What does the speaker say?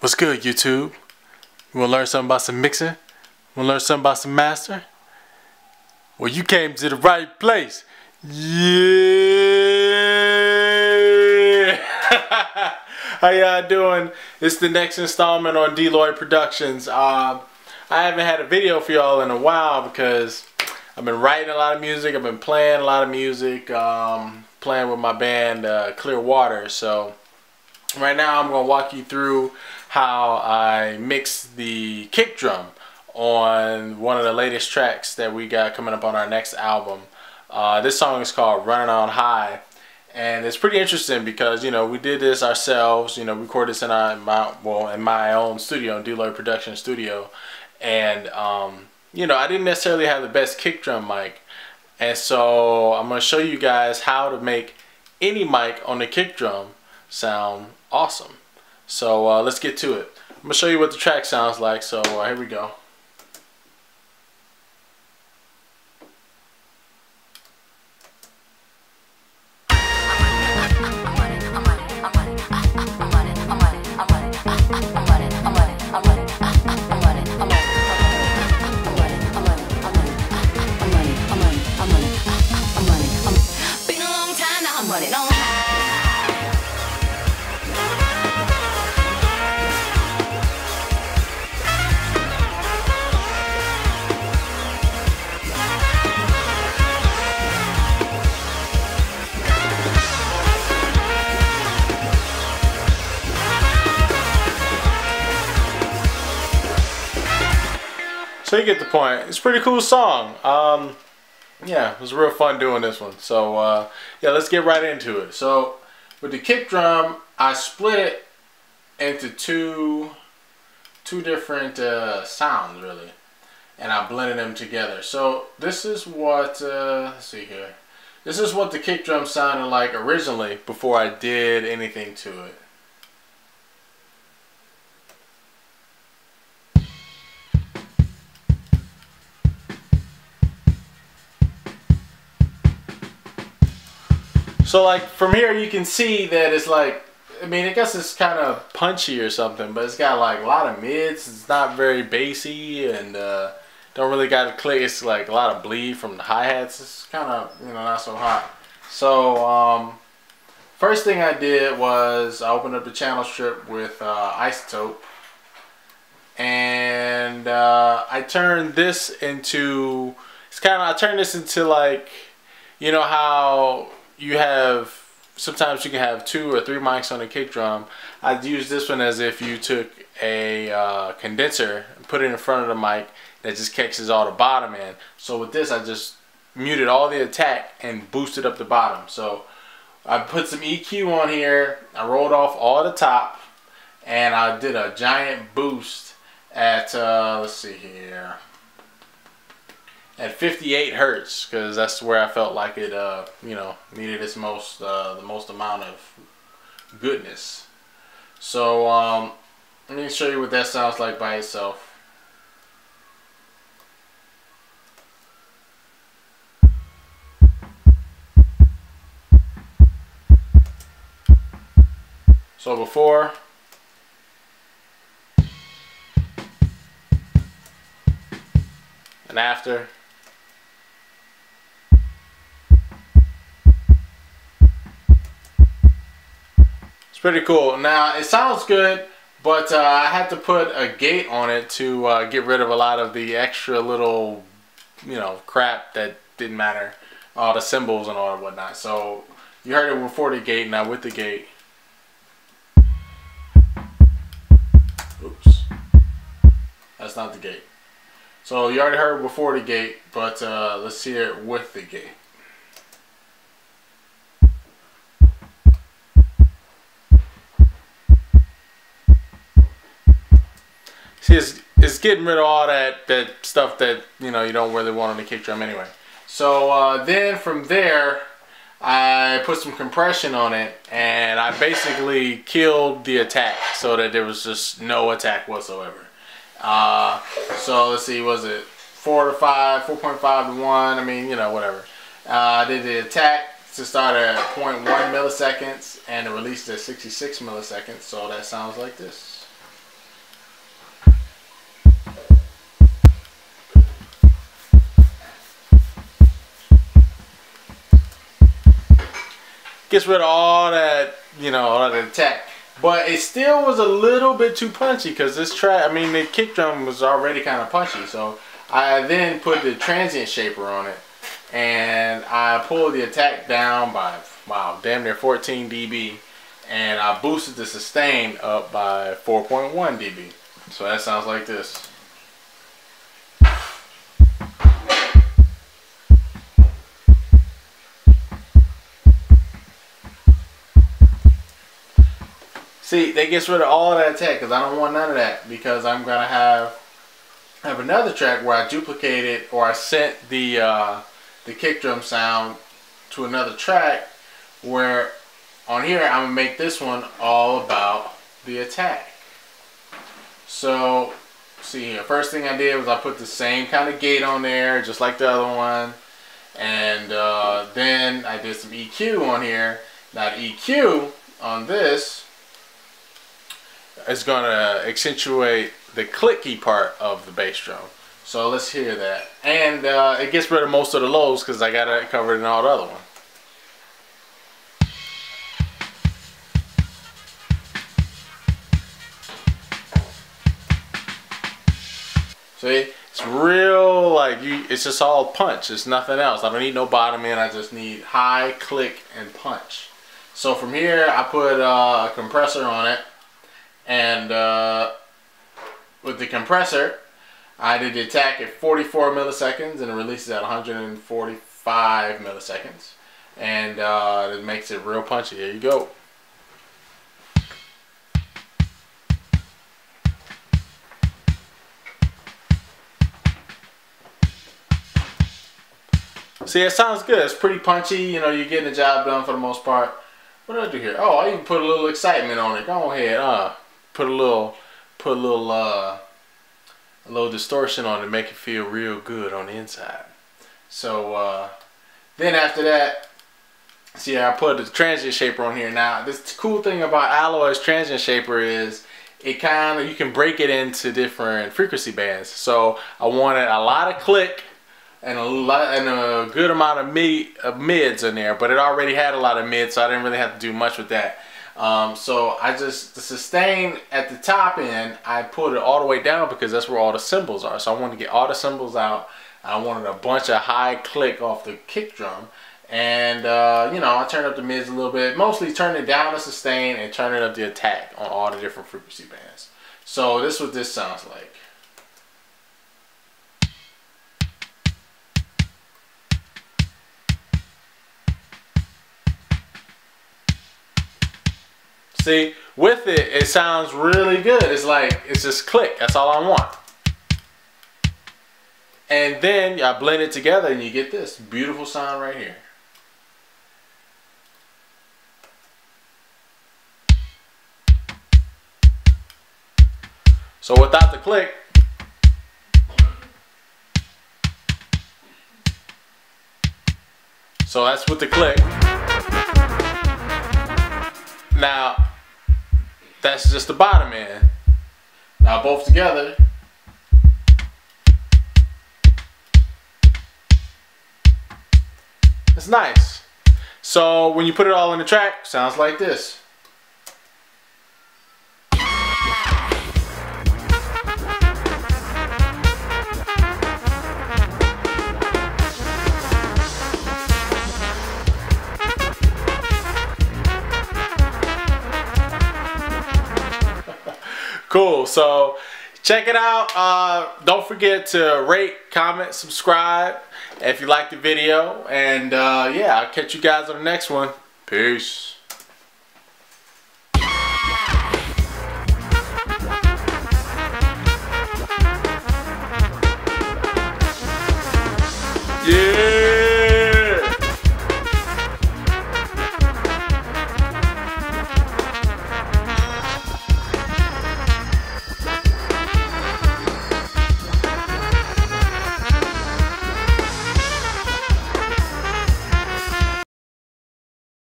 What's good, YouTube? You want to learn something about some mixing? Want to learn something about some master? Well, you came to the right place. Yeah! How y'all doing? It's the next installment on Dloy Productions. I haven't had a video for y'all in a while because I've been writing a lot of music. I've been playing a lot of music, playing with my band Clearwater. So right now I'm going to walk you through how I mix the kick drum on one of the latest tracks that we got coming up on our next album. This song is called Running On High, and it's pretty interesting because, you know, we did this ourselves. You know, we recorded this in my own studio, Dloy Production Studio, and you know, I didn't necessarily have the best kick drum mic, and so I'm going to show you guys how to make any mic on the kick drum sound awesome. So let's get to it. I'm going to show you what the track sounds like, so here we go. So you get the point. It's a pretty cool song. Yeah, it was real fun doing this one. So yeah, let's get right into it. So with the kick drum, I split it into two different sounds really, and I blended them together. So this is what let's see here. This is what the kick drum sounded like originally before I did anything to it. So like from here you can see that it's like, I mean, I guess it's kind of punchy or something, but it's got like a lot of mids. It's not very bassy, and don't really got a click. It's like a lot of bleed from the hi-hats. It's kind of, you know, not so hot. So first thing I did was I opened up the channel strip with Izotope, and I turned this into, I turned this into like, you know how you have, sometimes you can have 2 or 3 mics on a kick drum. I'd use this one as if you took a condenser and put it in front of the mic that just catches all the bottom in. So with this, I just muted all the attack and boosted up the bottom. So I put some EQ on here, I rolled off all the top, and I did a giant boost at, let's see here, at 58 hertz, because that's where I felt like it, you know, needed its most, the most amount of goodness. So let me show you what that sounds like by itself. So before and after. Pretty cool. Now it sounds good, but I had to put a gate on it to get rid of a lot of the extra little, you know, crap that didn't matter, all the cymbals and all and whatnot. So you heard it before the gate. Now with the gate, oops, that's not the gate. So you already heard it before the gate, but let's hear it with the gate. See, it's getting rid of all that stuff that, you know, you don't really want on the kick drum anyway. So then from there, I put some compression on it, and I basically killed the attack so that there was just no attack whatsoever. So let's see, was it 4 to 5, 4.5 to 1? I mean, you know, whatever. I did the attack to start at 0.1 milliseconds and it released at 66 milliseconds. So that sounds like this. Gets rid of all that, you know, all that attack. But it still was a little bit too punchy because this track, I mean, the kick drum was already kind of punchy. So I then put the transient shaper on it, and I pulled the attack down by, wow, damn near 14 dB, and I boosted the sustain up by 4.1 dB. So that sounds like this. See, that gets rid of all of that attack because I don't want none of that, because I'm gonna have another track where I duplicated, or I sent the kick drum sound to another track, where on here I'm gonna make this one all about the attack. So see here, first thing I did was I put the same kind of gate on there, just like the other one, and then I did some EQ on here. Now the EQ on this is going to accentuate the clicky part of the bass drum. So let's hear that. And it gets rid of most of the lows because I got it covered in all the other one. See, it's real, like, it's just all punch. It's nothing else. I don't need no bottom end. I just need high, click, and punch. So from here, I put a compressor on it. And with the compressor, I did the attack at 44 milliseconds and it releases at 145 milliseconds. And it makes it real punchy. There you go. See, it sounds good. It's pretty punchy. You know, you're getting the job done for the most part. What did I do here? Oh, I even put a little excitement on it. Go ahead, put a little distortion on it to make it feel real good on the inside. So then after that, see, I put the transient shaper on here. Now, this cool thing about Alloy's transient shaper is it kind of, you can break it into different frequency bands. So I wanted a lot of click and a good amount of mids in there, but it already had a lot of mids, so I didn't really have to do much with that. So the sustain at the top end, I put it all the way down because that's where all the cymbals are. So I wanted to get all the cymbals out. I wanted a bunch of high click off the kick drum. And, you know, I turned up the mids a little bit. Mostly turning down the sustain and turning up the attack on all the different frequency bands. So this is what this sounds like. See, with it, it sounds really good. It's like, it's just click. That's all I want. And then I blend it together and you get this beautiful sound right here. So without the click, so that's with the click. Now, that's just the bottom end. Now both together, it's nice. So when you put it all in the track, sounds like this. Cool, so check it out. Don't forget to rate, comment, subscribe if you like the video. And yeah, I'll catch you guys on the next one. Peace.